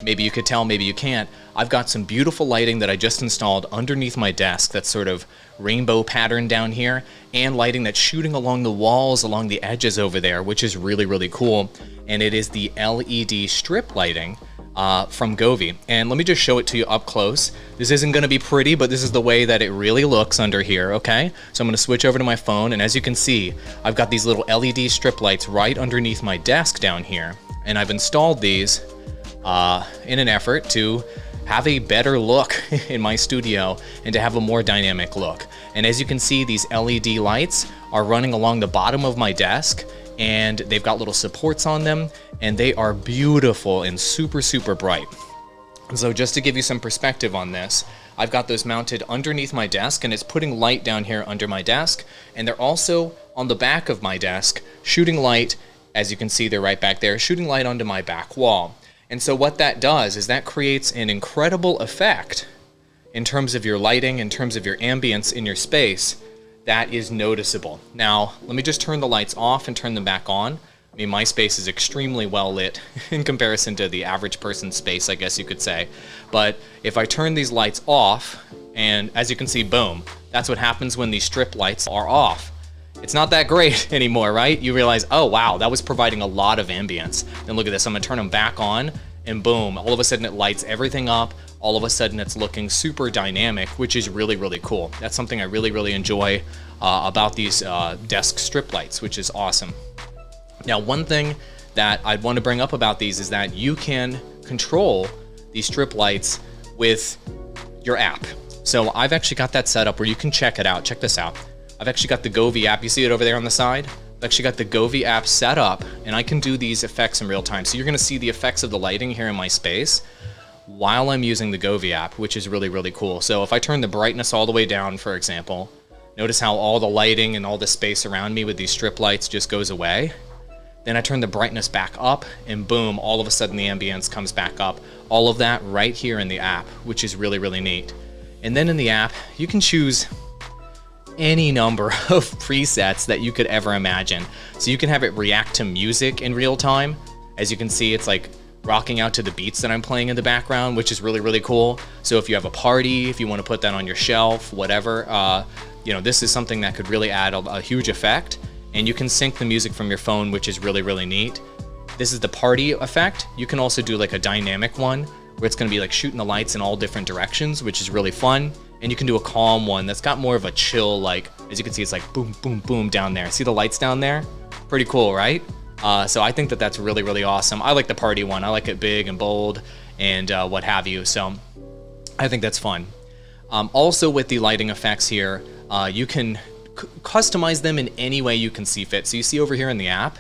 Maybe you could tell, maybe you can't. I've got some beautiful lighting that I just installed underneath my desk that's sort of rainbow pattern down here, and lighting that's shooting along the walls, along the edges over there, which is really, really cool. And it is the LED strip lighting from Govee. And let me just show it to you up close. This isn't gonna be pretty, but this is the way that it really looks under here, okay? So I'm gonna switch over to my phone, and as you can see, I've got these little LED strip lights right underneath my desk down here. And I've installed these in an effort to have a better look in my studio and to have a more dynamic look. And as you can see, these LED lights are running along the bottom of my desk, and they've got little supports on them, and they are beautiful and super, super bright. And so just to give you some perspective on this, I've got those mounted underneath my desk, and it's putting light down here under my desk, and they're also on the back of my desk shooting light. As you can see, they're right back there shooting light onto my back wall. And so what that does is that creates an incredible effect in terms of your lighting, in terms of your ambience in your space, that is noticeable. Now, let me just turn the lights off and turn them back on. I mean, my space is extremely well lit in comparison to the average person's space, I guess you could say. But if I turn these lights off, and as you can see, boom, that's what happens when these strip lights are off. It's not that great anymore, right? You realize, oh wow, that was providing a lot of ambience. Then look at this, I'm gonna turn them back on, and boom, all of a sudden it lights everything up. All of a sudden it's looking super dynamic, which is really, really cool. That's something I really, really enjoy about these desk strip lights, which is awesome. Now, one thing that I'd want to bring up about these is that you can control these strip lights with your app. So I've actually got that set up where you can check it out. Check this out. I've actually got the Govee app. You see it over there on the side? I've actually got the Govee app set up, and I can do these effects in real time. So you're gonna see the effects of the lighting here in my space while I'm using the Govee app, which is really, really cool. So if I turn the brightness all the way down, for example, notice how all the lighting and all the space around me with these strip lights just goes away. Then I turn the brightness back up, and boom, all of a sudden the ambience comes back up. All of that right here in the app, which is really, really neat. And then in the app, you can choose any number of presets that you could ever imagine. So you can have it react to music in real time. As you can see, it's like rocking out to the beats that I'm playing in the background, which is really, really cool. So if you have a party, if you want to put that on your shelf, whatever, you know, this is something that could really add a huge effect. And you can sync the music from your phone, which is really, really neat. This is the party effect. You can also do like a dynamic one where it's going to be like shooting the lights in all different directions, which is really fun. And you can do a calm one that's got more of a chill, like, as you can see, it's like boom, boom, boom down there. See the lights down there? Pretty cool, right? So I think that that's really, really awesome. I like the party one. I like it big and bold and what have you. So I think that's fun. Also with the lighting effects here, you can customize them in any way you can see fit. So you see over here in the app,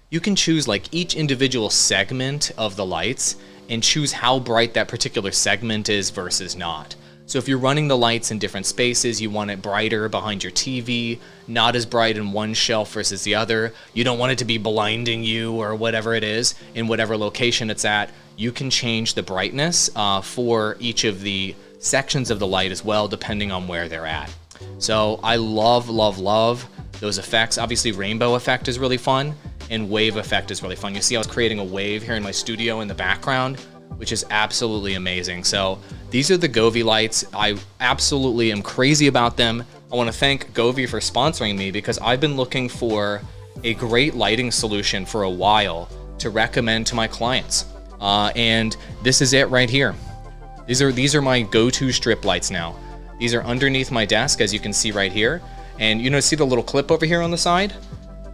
you can choose like each individual segment of the lights and choose how bright that particular segment is versus not. So if you're running the lights in different spaces, you want it brighter behind your TV, not as bright in one shelf versus the other. You don't want it to be blinding you or whatever it is in whatever location it's at. You can change the brightness for each of the sections of the light as well, depending on where they're at. So I love, love, love those effects. Obviously, rainbow effect is really fun, and wave effect is really fun. You see I was creating a wave here in my studio in the background, which is absolutely amazing. So these are the Govee lights. I absolutely am crazy about them. I want to thank Govee for sponsoring me because I've been looking for a great lighting solution for a while to recommend to my clients. And this is it right here. These are my go-to strip lights now. These are underneath my desk, as you can see right here. And you know, see the little clip over here on the side?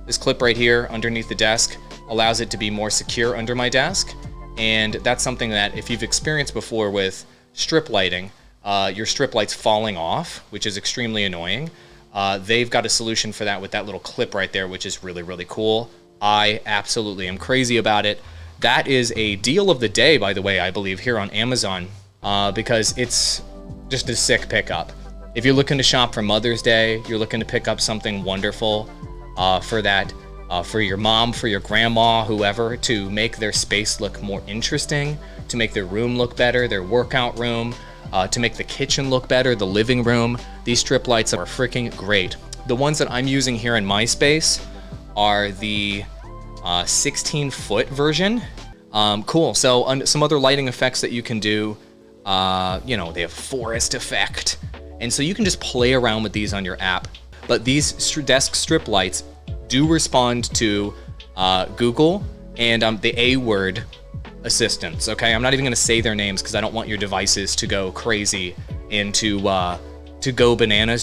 This clip right here underneath the desk allows it to be more secure under my desk. And that's something that if you've experienced before with strip lighting, your strip lights falling off, which is extremely annoying. They've got a solution for that with that little clip right there, which is really, really cool. I absolutely am crazy about it. That is a deal of the day, by the way, I believe, here on Amazon, because it's just a sick pickup. If you're looking to shop for Mother's Day, you're looking to pick up something wonderful for that, for your mom, for your grandma, whoever, to make their space look more interesting, to make their room look better, their workout room, to make the kitchen look better, the living room. These strip lights are freaking great. The ones that I'm using here in my space are the 16-foot version. Cool. So some other lighting effects that you can do, you know, they have forest effect. And so you can just play around with these on your app. But these desk strip lights do respond to Google and the A word assistants, okay? I'm not even gonna say their names because I don't want your devices to go crazy and to go bananas